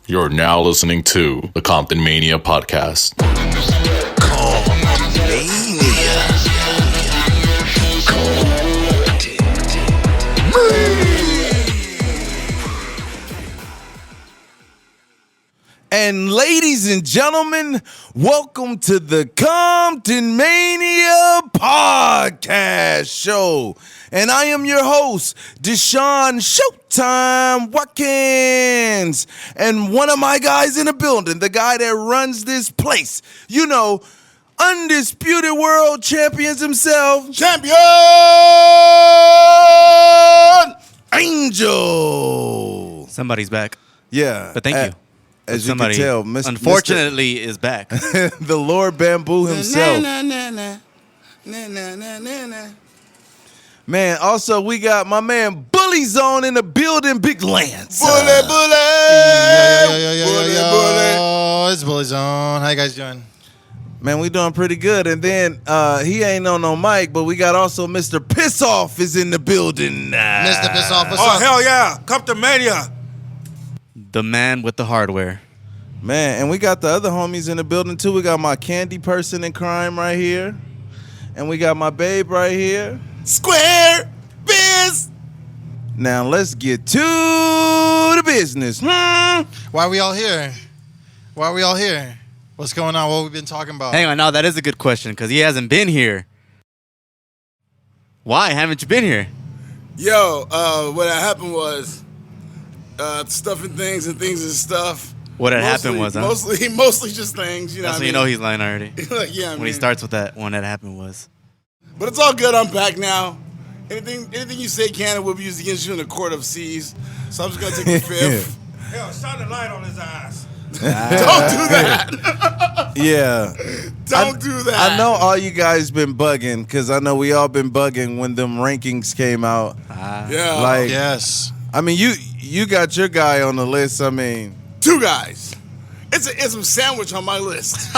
You're now listening to the ComptonMania podcast. And ladies and gentlemen, welcome to the ComptonMania podcast show. And I am your host, Sho Time Watkins. And one of my guys in the building, the guy that runs this place, Undisputed World Champions himself. Champion Angel. Somebody's back. Yeah. But thank you. As Somebody, you can tell, unfortunately, is back. the Lord Bamboo himself. Man, also we got my man Bully Zone in the building, Big Lance. Bully. It's Bully Zone. How you guys doing? Man, we doing pretty good. And then he ain't on no mic, but we got also Mr. Piss Off is in the building. Mr. Piss Off, what's Oh, up? hell yeah. ComptonMania. The man with the hardware. Man, and we got the other homies in the building too. We got my candy person in crime right here. And we got my babe right here. Square Biz. Now let's get to the business. Why are we all here? What's going on? What we've been talking about? Hang on, now that is a good question because he hasn't been here. Why haven't you been here? Yo, what happened was stuff and things and stuff. What had happened was, huh? Mostly just things. That's when you know he's lying already. Like, yeah, when he starts with that, when that happened was. But it's all good. I'm back now. Anything you say can and will be used against you in the court of C's. So I'm just gonna take the fifth. Hell, shine the light on his eyes. Don't do that. Yeah. Don't do that. I know all you guys been bugging because I know we all been bugging when them rankings came out. Yeah. Like, yes. I mean, you got your guy on the list. I mean, two guys. It's a sandwich on my list.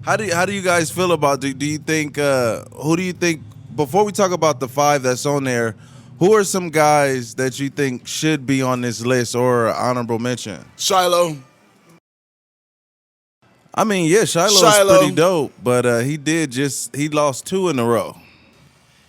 how do you guys feel about? Do you think? Who do you think? Before we talk about the five that's on there, who are some guys that you think should be on this list or honorable mention? Shiloh. I mean, yeah, Shiloh's pretty dope, but he lost two in a row.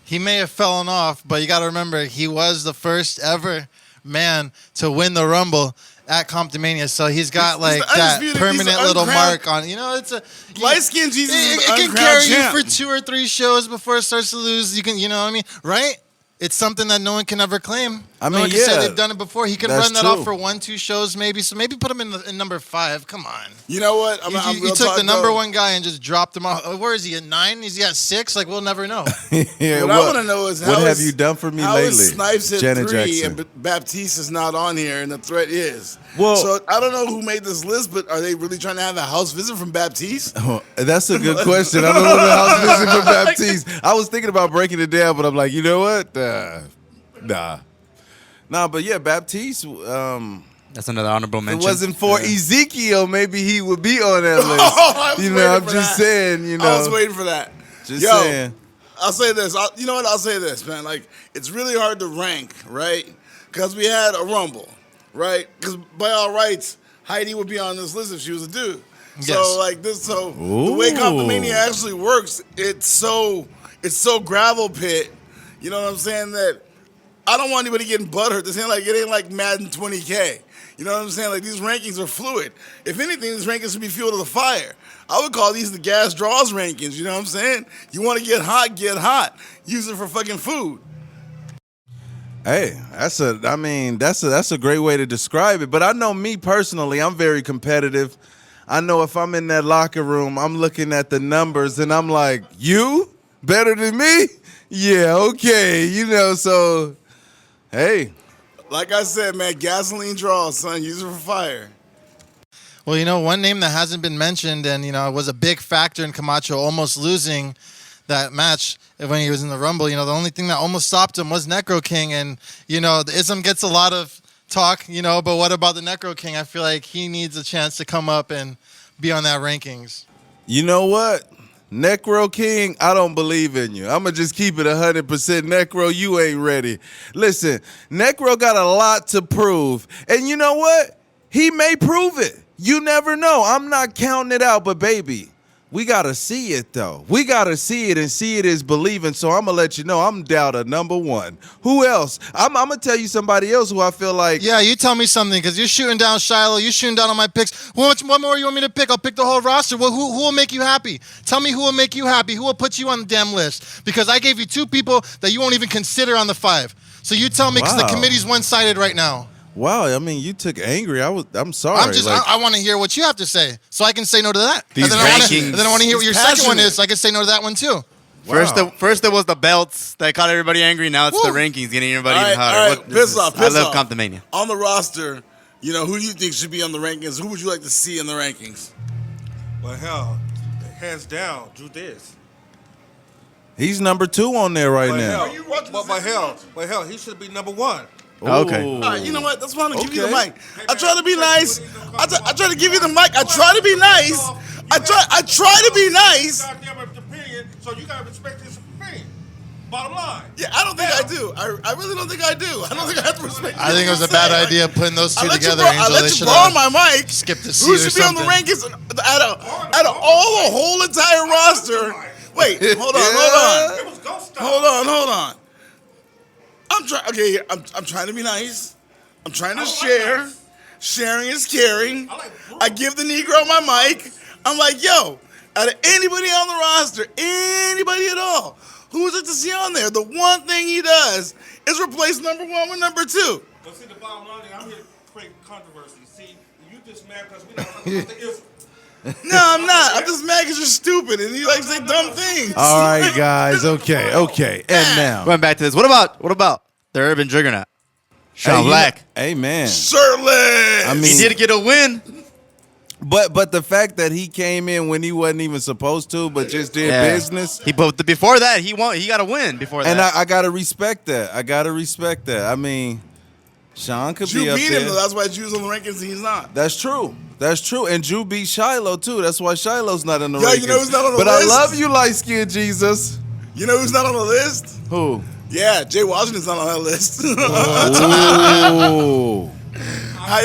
He may have fallen off, but you got to remember, he was the first ever man to win the Rumble at ComptonMania, so he's got that permanent little mark on. It's a light-skinned Jesus. It can carry you for 2 or 3 shows before it starts to lose. You can, what I mean, right? It's something that no one can ever claim. I mean, no one can say they've done it before. He can run that off for 1-2 shows, maybe. So maybe put him in number 5. Come on. You know what? You took the number 1 guy and just dropped him off. Where is he, at 9? Is he at 6? Like, we'll never know. Yeah, what I want to know is what have you done for me lately? How is Snipes at Janet 3 Jackson. and Baptiste is not on here, and the threat is. Well, so I don't know who made this list, but are they really trying to have a house visit from Baptiste? Oh, that's a good question. I don't know the house visit from Baptiste. I was thinking about breaking it down, but I'm like, you know what? Nah, but yeah, Baptiste. That's another honorable mention. If it wasn't for Ezekiel, maybe he would be on that list. I'm just saying. I was waiting for that. Just saying. I'll say this. I'll say this, man. Like, it's really hard to rank, right? Because we had a Rumble, right? Because by all rights, Heidi would be on this list if she was a dude. Yes. So like this. So the way ComptonMania actually works, it's so gravel pit. You know what I'm saying? That I don't want anybody getting butthurt. It ain't like Madden 20K. You know what I'm saying? Like, these rankings are fluid. If anything, these rankings should be fuel to the fire. I would call these the gas draws rankings. You know what I'm saying? You want to get hot, get hot. Use it for fucking food. Hey, that's a great way to describe it. But I know me personally, I'm very competitive. I know if I'm in that locker room, I'm looking at the numbers and I'm like, you better than me? Yeah, okay. So hey. Like I said, man, gasoline draws, son. Use it for fire. Well, one name that hasn't been mentioned and, was a big factor in Camacho almost losing that match when he was in the Rumble. The only thing that almost stopped him was Necro King. And, the ism gets a lot of talk, but what about the Necro King? I feel like he needs a chance to come up and be on that rankings. You know what? Necro King, I don't believe in you. I'm going to just keep it 100%. Necro, you ain't ready. Listen, Necro got a lot to prove. And you know what? He may prove it. You never know. I'm not counting it out, but baby, we got to see it, though. We got to see it, and see it is believing. So I'm going to let you know I'm doubter number one. Who else? I'm going to tell you somebody else who I feel like. Yeah, you tell me something, because you're shooting down Shiloh. You're shooting down on my picks. What more you want me to pick? I'll pick the whole roster. Well, who will make you happy? Tell me who will make you happy. Who will put you on the damn list? Because I gave you 2 people that you won't even consider on the 5. So you tell me, because the committee's one-sided right now. Wow, I mean, you took angry. I'm sorry. I want to hear what you have to say, so I can say no to that. These and then I want to hear what your second one is, so I can say no to that one too. Wow. First there was the belts that caught everybody angry. Now it's the rankings getting everybody even hotter. All right, piss off. I love ComptonMania. On the roster, who do you think should be on the rankings? Who would you like to see in the rankings? Well, hell, hands down, do this. He's number 2 on there right now. But hell, he should be number 1. Okay. All right, you know what? That's why I'm gonna give you the mic. I try to be nice. I try to give you the mic. I try to be nice. I try to be nice. Goddamn opinion, so you gotta respect his opinion. Bottom line. Yeah, I don't think I do. I really don't think I do. I don't think I have to respect. I think it was a bad idea putting those 2 together, Angel. I let you borrow my mic. Skip the seat Who or should be on the something. rankings out of all the whole entire roster? Wait, hold on. It was ghost style. Hold on. I'm trying to be nice. I'm trying to share. Nice. Sharing is caring. I like I give the Negro my mic. I'm like, yo, out of anybody on the roster, anybody at all, who would like to see on there? The one thing he does is replace number 1 with number 2. But see, the bottom line is I'm here to create controversy. See, you just mad because we not talking about the Israel. No, I'm not. I'm just mad because you're stupid and you like to say dumb things. All right, guys. Okay. And now. Going back to this. What about the Urban Juggernaut? Sean Hey, Black. Hey, man. Shirtless. I mean, He did get a win. But the fact that he came in when he wasn't even supposed to, but just did business. Before that, he won. He got a win before that. And I gotta respect that. I mean, Sean could be Drew up beat there. him, though. That's why Drew's on the rankings and he's not. That's true. And Drew beat Shiloh too. That's why Shiloh's not in the Yo, rankings. you know who's not on the but list? I love you, light skinned Jesus. You know who's not on the list? Who? Yeah, Jay Washington's not on that list. Ooh.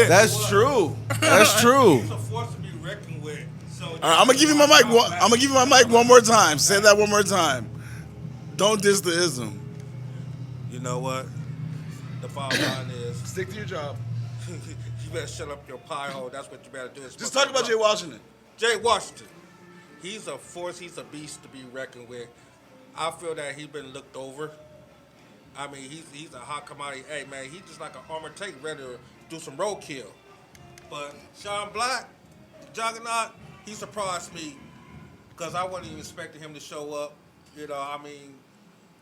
That's true. That's true. He's a force to be reckoned with. So All right, I'm gonna give you my mic. I'm gonna give you my mic one more time. Say that one more time. Don't diss the ism. you know what? The bottom line is Stick to your job. you better shut up your pie hole. That's what you better do. Just talk about Jay Washington. Jay Washington. He's a force. He's a beast to be reckoned with. I feel that he's been looked over. I mean, he's a hot commodity. Hey, man, he's just like an armored tank ready to do some roadkill. But Sean Black, Juggernaut, he surprised me because I wasn't even expecting him to show up. You know, I mean,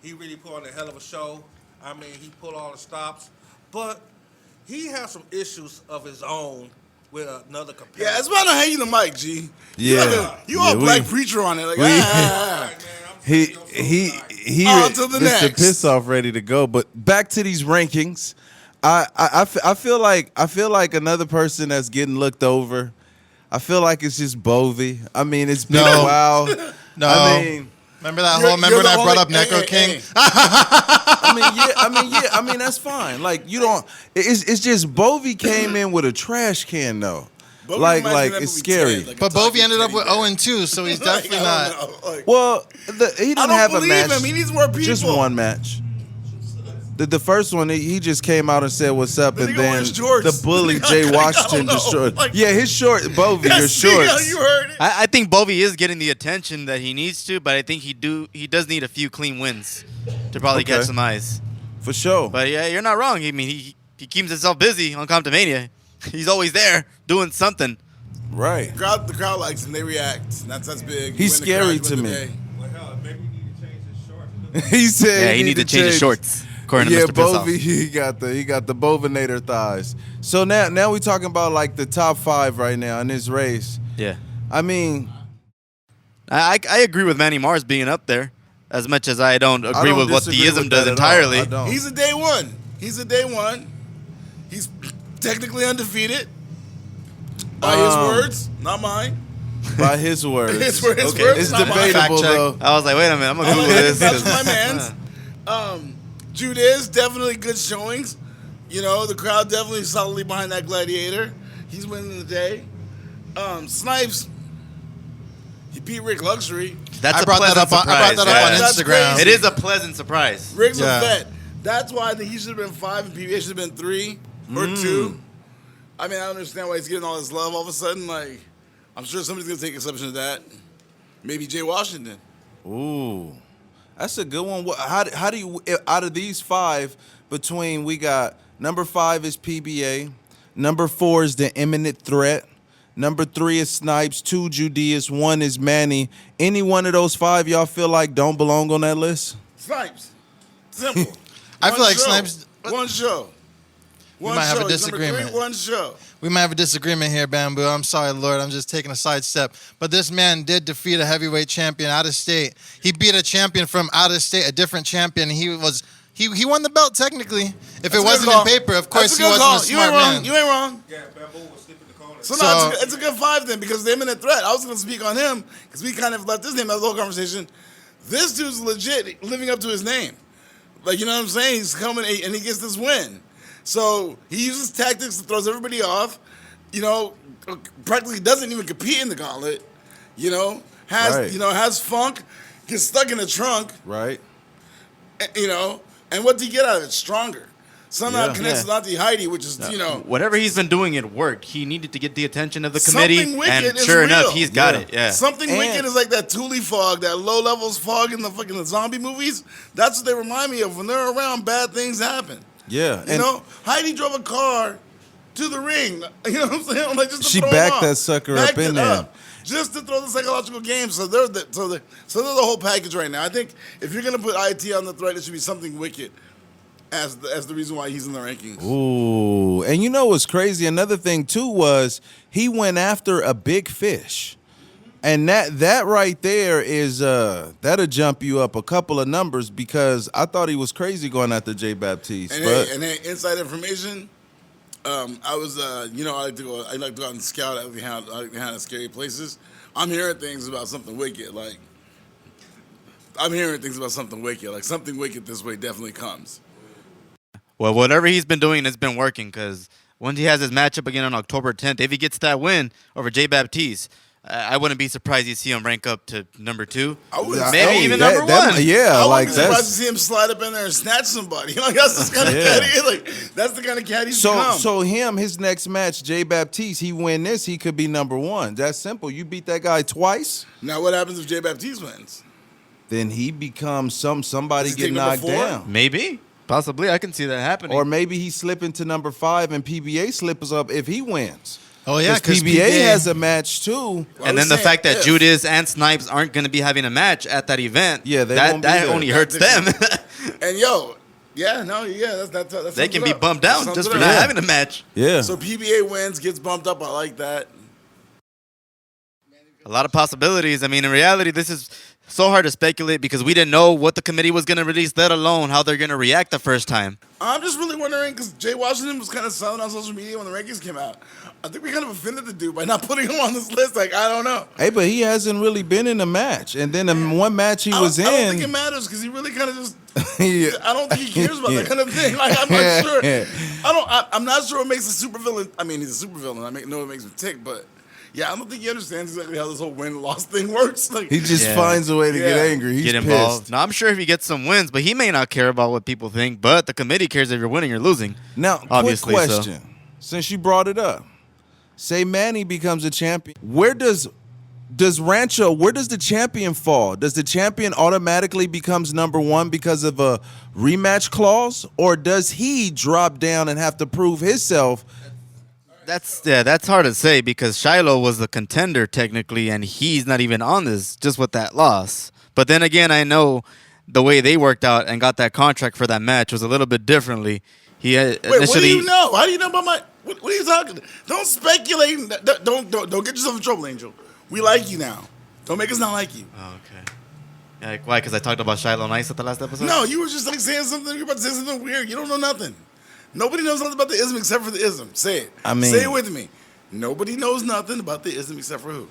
he really put on a hell of a show. I mean, he pulled all the stops. But he has some issues of his own with another competitor. Yeah, that's why I don't hand you the mic, G. Yeah. You all black preacher on it. Like, All right, man, I'm He On to the Mr. next. Piss Off ready to go. But back to these rankings. I feel like another person that's getting looked over. I feel like it's just Bovey. I mean, it's been a while. No. I mean, Remember that You're- whole? Remember you're when the I brought up only- Necro hey, King? hey. I mean, that's fine. Like you don't. It's just Bovey came in with a trash can though. Bobby Like reminds me of that it's movie scary. Ted, like a But Bovey talking ended up teddy with bear. 0-2, so he's Like, definitely I not. don't know, like- Well, he didn't I don't have a believe match. him. He needs more people. Just one match. The first one, he just came out and said, "What's up?" The and nigga then wears jorts. the bully I Jay don't Washington know. destroyed. Like- Yeah, his short, Bovey, your Yes, yeah, shorts. you heard it. I think Bovey is getting the attention that he needs to, but I think he does need a few clean wins to probably Okay. catch some eyes. For sure. But yeah, you're not wrong. I mean, he keeps himself busy on ComptonMania. He's always there doing something. Right. The crowd likes him. They react. That's big. He's You win the scary crowd, to you win the me. day. Well, hell, maybe you need to change his shorts. He said Yeah, he needs to change his shorts, according Yeah, to Mr. Pissoff. Bovey, he got the Bovinator thighs. So now we talking about like the top 5 right now in this race. Yeah. I mean, I agree with Manny Mars being up there, as much as I don't agree with what the disagree ism with does that at all. entirely. I don't. He's a day one. He's technically undefeated. By his words, not mine. By his words. His Okay. words, It's not mine. debatable, Fact check. though. I was like, wait a minute, I'm gonna Google this. That's 'cause- my man's. Judas, definitely good showings. You know, the crowd definitely solidly behind that gladiator. He's winning the day. Snipes, he beat Rick Luxury. That's I a brought that pleasant up. I brought surprise. that up on Yeah. That's Instagram. crazy. It is a pleasant surprise. Rick's Yeah. a vet. That's why I think he should have been 5 and PBA should have been 3 or 2. I mean, I don't understand why he's getting all this love all of a sudden. Like, I'm sure somebody's going to take exception to that. Maybe Jay Washington. Ooh, that's a good one. How do you, out of these 5, between we got number 5 is PBA, number 4 is the Imminent Threat, number 3 is Snipes, 2 Judeas, 1 is Manny. Any one of those 5 y'all feel like don't belong on that list? Snipes. Simple. I One feel like show. Snipes- One show. One might have a show. He's number disagreement. 3, one show. We might have a disagreement here, Bamboo. I'm sorry, Lord. I'm just taking a sidestep. But this man did defeat a heavyweight champion out of state. He beat a champion from out of state, a different champion. He won the belt technically. If it wasn't in paper, of course he wasn't a smart man. You ain't wrong. Yeah, Bamboo was sleeping in the corner. So, So- no, it's a good 5 then because the Imminent Threat. I was going to speak on him because we kind of left his name out of the whole conversation. This dude's legit living up to his name. Like, you know what I'm saying? He's coming and he gets this win. So he uses tactics that throws everybody off. You know, practically doesn't even compete in the gauntlet. You know, has funk, gets stuck in the trunk. Right. You know, and what did he get out of it? Stronger. Somehow Yeah. connects with Auntie Heidi, which is Whatever he's been doing, it worked. He needed to get the attention of the committee, Something wicked and is sure enough, real. he's got Yeah. it. Yeah. Something And- wicked is like that Thule fog, that low levels fog in the fucking zombie movies. That's what they remind me of. When they're around, bad things happen. Yeah. You know, Heidi drove a car to the ring. You know what I'm saying? Like just to She throw backed him that off. sucker Backed up in it there. up, just to throw the psychological game. So they're the whole package right now. I think if you're gonna put IT on the threat, it should be something wicked as the reason why he's in the rankings. Ooh, and you know what's crazy? Another thing too was he went after a big fish, and that right there is that'll jump you up a couple of numbers because I thought he was crazy going after Jay Baptiste. And But hey, inside information. I was, I like to go out and scout out behind scary places. I'm hearing things about something wicked. Like something wicked this way definitely comes. Well, whatever he's been doing, it's been working because once he has his matchup again on October 10th, if he gets that win over Jay Baptiste, I wouldn't be surprised you see him rank up to number 2, I would maybe Hey, even that- number that- 1. Yeah, I like wouldn't be surprised to that's see him slide up in there and snatch somebody. Like that's the kind of Yeah. cat he is. Like that's the kind of cat he's become. so his next match, Jay Baptiste, he win this, he could be number 1. That's simple. You beat that guy twice, Now what happens if Jay Baptiste wins? then he becomes somebody Does he get take number knocked 4? down. Maybe. Possibly. I can see that happening. Or maybe he slip into number 5 and PBA slips up if he wins. Oh yeah, Because because PBA has a match too. Well, I and was then the saying fact that if. Judas and Snipes aren't going to be having a match at that event, Yeah, they that won't be there. only hurts them. And that's They can be bummed out just for not Yeah. having a match. Yeah. So PBA wins, gets bumped up. I like that. A lot of possibilities. I mean, in reality, this is so hard to speculate because we didn't know what the committee was going to release, let alone how they're going to react the first time. I'm just really wondering because Jay Washington was kind of silent on social media when the rankings came out. I think we kind of offended the dude by not putting him on this list. Like, I don't know. Hey, but he hasn't really been in a match. And then the one match he was I don't think it in. matters because he really kind of just. Yeah. I don't think he cares about that kind of thing. Like, I'm not sure. I'm not sure what makes a supervillain. I mean, he's a supervillain. I know it makes him tick, but yeah, I don't think he understands exactly how this whole win-loss thing works. Like, He just Yeah. finds a way to get Yeah. angry. He's Get involved. pissed. Now, I'm sure if he gets some wins, but he may not care about what people think, but the committee cares if you're winning or losing. Now, Obviously, quick so. question. Since you brought it up, say Manny becomes a champion. Where does the champion fall? Does the champion automatically becomes number 1 because of a rematch clause? Or does he drop down and have to prove himself? That's hard to say because Shiloh was the contender technically, and he's not even on this just with that loss. But then again, I know the way they worked out and got that contract for that match was a little bit differently. He had wait, what do initially. you know? How do you know about my? What are you talking? Don't speculate. Don't get yourself in trouble, Angel. We like you now. Don't make us not like you. Oh, okay. Yeah, like, why? Because I talked about Shiloh Nice at the last episode. No, you were just like saying something. You're about to say something weird. You don't know nothing. Nobody knows nothing about the ism except for the ism. Say it. I mean- say it with me. Nobody knows nothing about the ism except for who?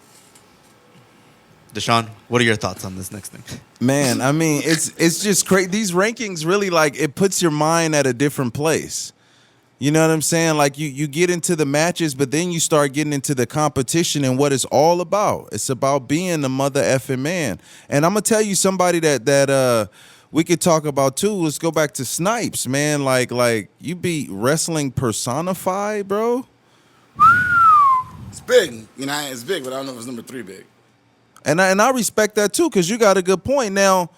Deshaun, what are your thoughts on this next thing? Man, I mean, it's just crazy. These rankings really, like, it puts your mind at a different place. You know what I'm saying? Like, you get into the matches, but then you start getting into the competition and what it's all about. It's about being the mother effing man. And I'm gonna tell you somebody that we could talk about too. Let's go back to Snipes, man. Like you beat wrestling personified, bro. It's big. You know, it's big, but I don't know if it's number 3 big. And I respect that too, because you got a good point now.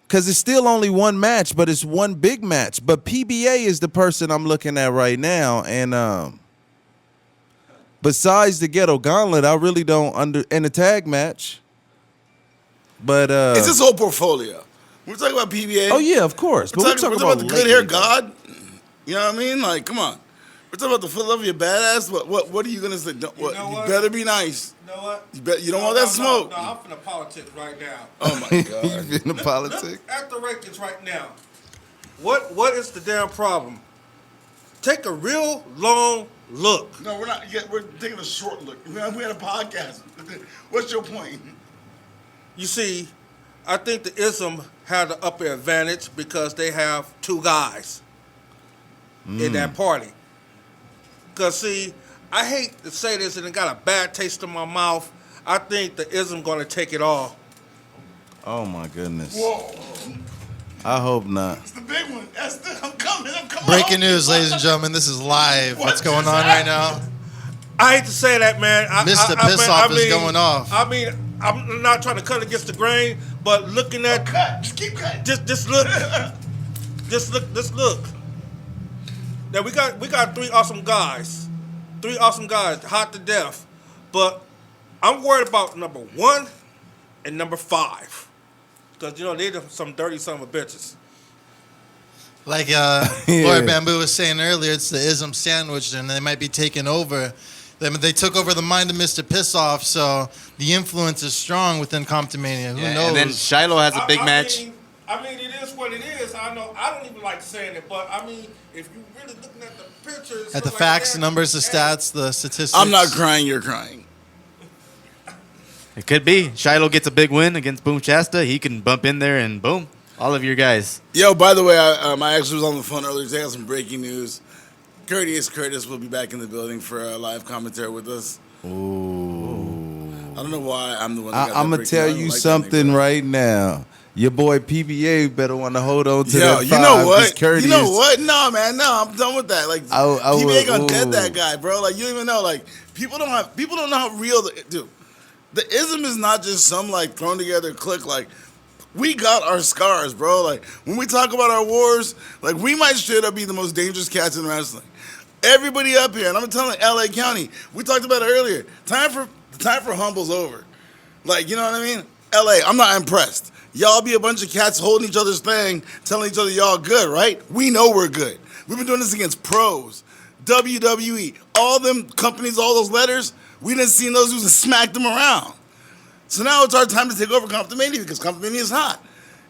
Because it's still only one match, but it's one big match. But PBA is the person I'm looking at right now. And besides the Ghetto Gauntlet, I really don't in a tag match. But It's his whole portfolio. We're talking about PBA. oh yeah, of course. We're But talking about the good hair god. You know what I mean? Like, come on. We're talking about the Philadelphia badass. What are you gonna say? You better be nice. You know what? You don't want that smoke. No, I'm finna politics right now. Oh my god. You in the politics? At the rankings right now, what is the damn problem? Take a real long look. No, we're not yet. We're taking a short look. We had a podcast. What's your point? You see, I think the ISM had the upper advantage because they have 2 guys in that party. Because, see, I hate to say this and it got a bad taste in my mouth. I think the ISM going to take it all. Oh my goodness. Whoa. I hope not. It's the big one. I'm coming. Breaking news, ladies and gentlemen. This is live. What's going on right now? I hate to say that, man. Mr. Piss-Off is going off. I mean, I'm not trying to cut against the grain, but looking at... Cut. Just keep cutting. Just look. Just look. Now, we got 3 awesome guys. 3 awesome guys, hot to death. But I'm worried about number 1 and number 5. Because, you know, they're some dirty son of a bitches. Like Lord Bamboo was saying earlier, it's the ism sandwich, and they might be taking over. They took over the mind of Mr. Pissoff, so the influence is strong within ComptonMania. Who knows? And then Shiloh has a big match. I mean, it is what it is. I know. I don't even like saying it, but I mean, if you really looking at the pictures, At the like facts, that, the numbers, the stats, the statistics. I'm not crying. You're crying. It could be. Shiloh gets a big win against Boom Shasta. He can bump in there and boom, all of your guys. Yo, by the way, I actually was on the phone earlier today. I got some breaking news. Curtis will be back in the building for a live commentary with us. Ooh. I don't know why I'm the one. That got I'm that gonna tell breaking you news. I don't like that something nigga. right now. Your boy PBA better want to hold on to Yo, that 5. you know what? Curtis, You know what? No, man, no, I'm done with that. Like, I PBA gonna would- dead ooh. that guy, bro. Like, you don't even know. Like, people don't know how real dude. The ism is not just some like thrown together clique. Like, we got our scars, bro. Like, when we talk about our wars, like, we might straight up be the most dangerous cats in wrestling. Everybody up here, and I'm telling LA County, we talked about it earlier. Time for humble's over. Like, you know what I mean? LA, I'm not impressed. Y'all be a bunch of cats holding each other's thing, telling each other y'all good, right? We know we're good. We've been doing this against pros, WWE, all them companies, all those letters. We didn't see those dudes and smacked them around. So now it's our time to take over ComptonMania because ComptonMania is hot.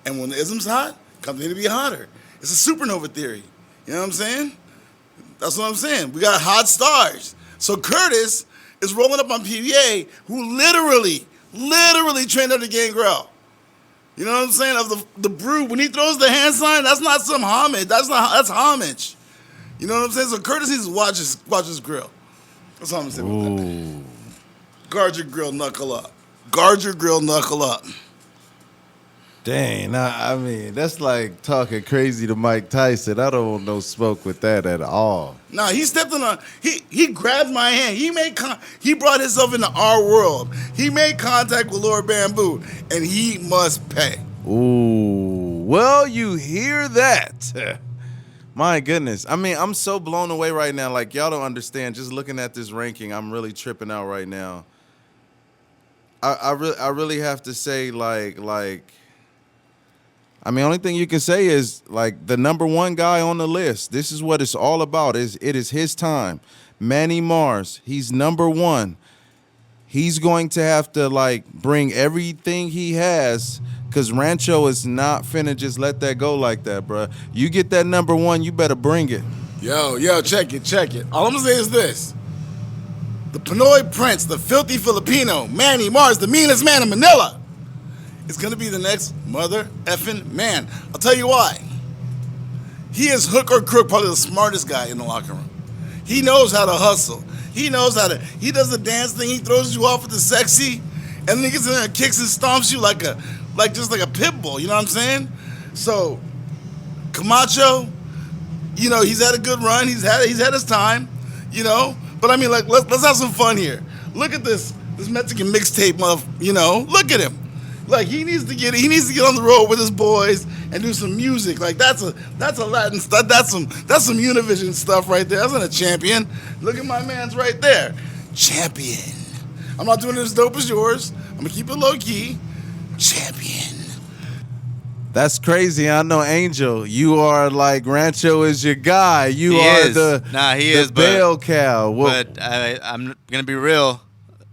And when the ism's hot, ComptonMania be hotter. It's a supernova theory. You know what I'm saying? That's what I'm saying. We got hot stars. So Curtis is rolling up on PBA, who literally trained under Gangrel. You know what I'm saying? Of the Brood, when he throws the hand sign, that's not some homage. That's homage. You know what I'm saying? So Curtis needs to watch his grill. That's all I'm saying about that. Guard your grill, knuckle up. Guard your grill, knuckle up. Dang, I mean, that's like talking crazy to Mike Tyson. I don't want no smoke with that at all. Nah, he stepped on. He grabbed my hand. He brought himself into our world. He made contact with Lord Bamboo, and he must pay. Ooh, well, you hear that? My goodness. I mean, I'm so blown away right now. Like, y'all don't understand. Just looking at this ranking, I'm really tripping out right now. I really have to say, like. I mean, only thing you can say is, like, the number 1 guy on the list, this is what it's all about. It is his time. Manny Mars, he's number 1. He's going to have to, like, bring everything he has because Rancho is not finna just let that go like that, bro. You get that number 1, you better bring it. Yo, check it. All I'm going to say is this. the Pinoy Prince, the filthy Filipino, Manny Mars, the meanest man in Manila, is going to be the next mother effing man. I'll tell you why. He is hook or crook, probably the smartest guy in the locker room. He knows how to hustle. He knows how to, he does the dance thing, he throws you off with the sexy, and then he gets in there and kicks and stomps you like just like a pit bull, you know what I'm saying? So, Camacho, you know, he's had a good run, he's had his time, you know? But I mean, like, let's have some fun here. Look at this Mexican mixtape, you know, look at him. Like he needs to get on the road with his boys and do some music. Like that's a Latin stuff. That's some Univision stuff right there. That's not a champion. Look at my man's right there. Champion. I'm not doing it as dope as yours. I'm gonna keep it low key. Champion. That's crazy. I know, Angel. You are like Rancho is your guy. You He are is. the bell cow. But I'm gonna be real.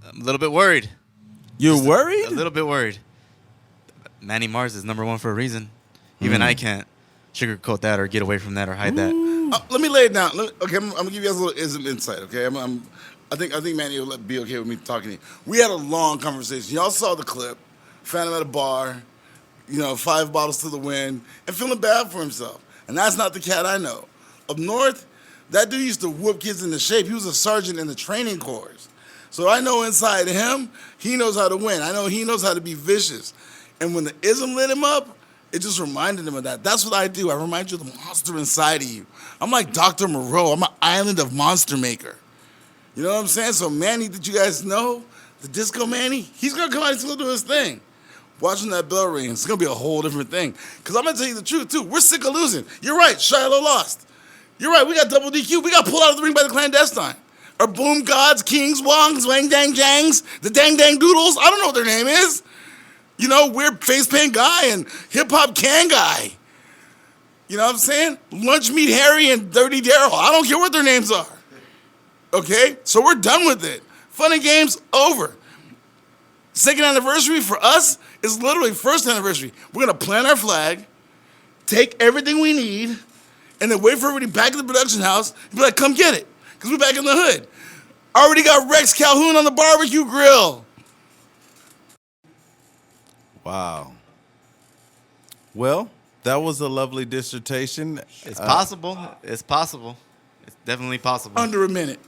I'm a little bit worried. You're worried? A little bit worried. Manny Mars is number one for a reason. Even I can't sugarcoat that or get away from that or hide that. Let me lay it down. Okay, I'm gonna give you guys a little insight. Okay, I think Manny will be okay with me talking to you. We had a long conversation. Y'all saw the clip. Found him at a bar. You know, 5 bottles to the wind, and feeling bad for himself. And that's not the cat I know. Up north, that dude used to whoop kids into shape. He was a sergeant in the training corps. So I know inside of him, he knows how to win. I know he knows how to be vicious. And when the ism lit him up, it just reminded him of that. That's what I do. I remind you of the monster inside of you. I'm like Dr. Moreau. I'm an island of monster maker. You know what I'm saying? So Manny, did you guys know? The Disco Manny, he's going to come out and still do his thing. Watching that bell ring, it's going to be a whole different thing. Because I'm going to tell you the truth, too. We're sick of losing. You're right. Shiloh lost. You're right. We got double DQ. We got pulled out of the ring by the clandestine. Our boom gods, kings, wongs, wang dang jangs, the dang dang doodles. I don't know what their name is. You know, weird face paint guy and hip hop can guy. You know what I'm saying? Lunch Meat Harry and Dirty Daryl. I don't care what their names are. Okay? So we're done with it. Fun and games over. Second anniversary for us is literally first anniversary. We're going to plant our flag, take everything we need, and then wait for everybody back at the production house and be like, come get it, because we're back in the hood. Already got Rex Calhoun on the barbecue grill. Wow. Well, that was a lovely dissertation. It's possible. It's possible. It's definitely possible. Under a minute.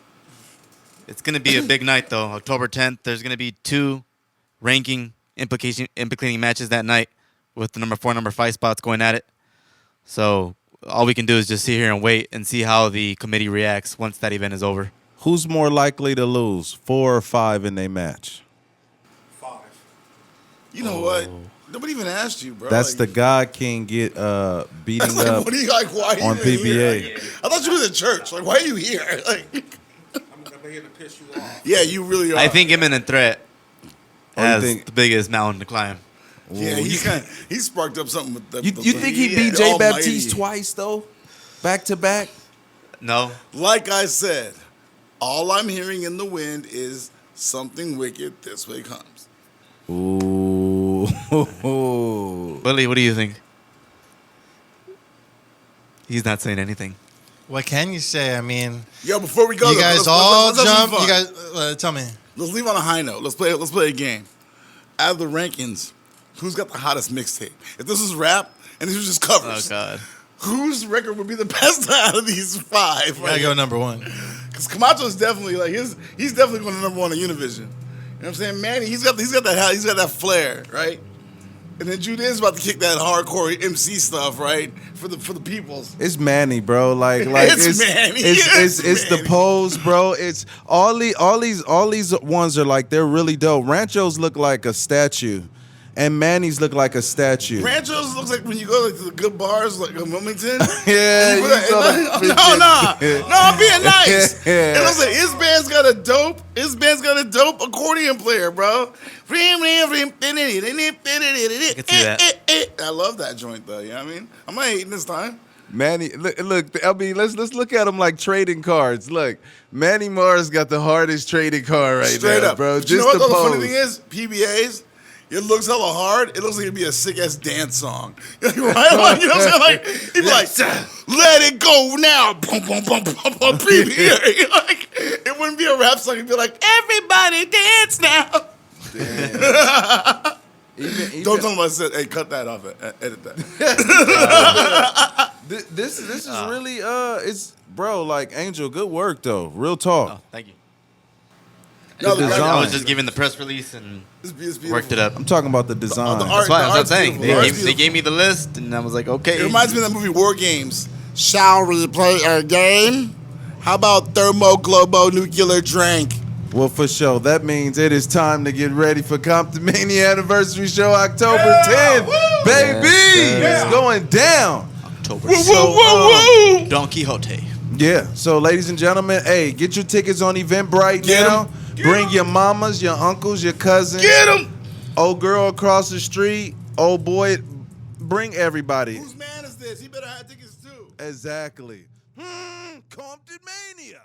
It's going to be a big night, though. October 10th, there's going to be 2 ranking implicating matches that night with the number 4, number 5 spots going at it. So all we can do is just sit here and wait and see how the committee reacts once that event is over. Who's more likely to lose, 4 or 5 in a match? 5. You know what? Nobody even asked you, bro. That's like, the God King get beating like, up what are you, like, why are you on even PBA. here? I thought you was at church. Like, why are you here? Like, I'm here to piss you off. yeah, you really are. I think imminent threat you has think- the biggest mountain to climb. Yeah, he sparked up something with the. You think he beat the Jay Almighty. Baptiste twice, though? Back to back? No. Like I said, all I'm hearing in the wind is something wicked this way comes. Ooh. Willie, what do you think? He's not saying anything. What can you say? I mean, Yo, before we go, you guys let's all have some jump. fun. You guys, tell me. Let's leave on a high note. Let's play a game. Out of the rankings, who's got the hottest mixtape? If this was rap and this was just Oh, covers, God. whose record would be the best out of these 5? Gotta go number 1. Because Camacho is definitely like he's definitely going to number 1 on Univision. You know what I'm saying? Manny, he's got that flair, right? And then Jude is about to kick that hardcore MC stuff, right? For the peoples. It's Manny, bro. Like It's Manny. It's the Manny. pose, bro. It's all these ones are like they're really dope. Ranchos look like a statue, and Manny's look like a statue. Ranchos looks like when you go like, to the good bars like in Wilmington. Yeah, No, I'm being nice. Yeah. It looks like his band's got a dope accordion player, bro. I love that joint though, you know what I mean? I'm not hating this time. Manny, look. I mean, let's look at them like trading cards. Look, Manny Mars got the hardest trading card right Straight now, up. bro. But you know Just what the the pose. funny thing is? PBAs, it looks hella hard. It looks like it'd be a sick ass dance song. Right? Like, you know what I'm saying? Like, he'd be like, let it go now. Boom, boom, boom, boom, boom, PBA. Like, it wouldn't be a rap song and be like, "Everybody dance now." Even, Don't tell them I said, "Hey, cut that off. Edit that." this is really it's bro, like Angel, good work though. Real talk. Oh, thank you. No, the design. I was art- just giving the press release and it's beautiful. worked it up. I'm talking about the design. The art- That's why the I was art's saying. beautiful. The art's They gave beautiful. me the list, and I was like, okay. It reminds me of the movie War Games. Shall we play a game? How about thermonuclear drink? Well, for sure. That means it is time to get ready for ComptonMania Anniversary Show October 10th. Baby! It's going down. October. So, Don Quixote. yeah. So, ladies and gentlemen, hey, get your tickets on Eventbrite Get now. 'em. Bring your mamas, your uncles, your cousins. Get him! Old girl across the street, old boy. Bring everybody. Whose man is this? He better have tickets too. Exactly. ComptonMania.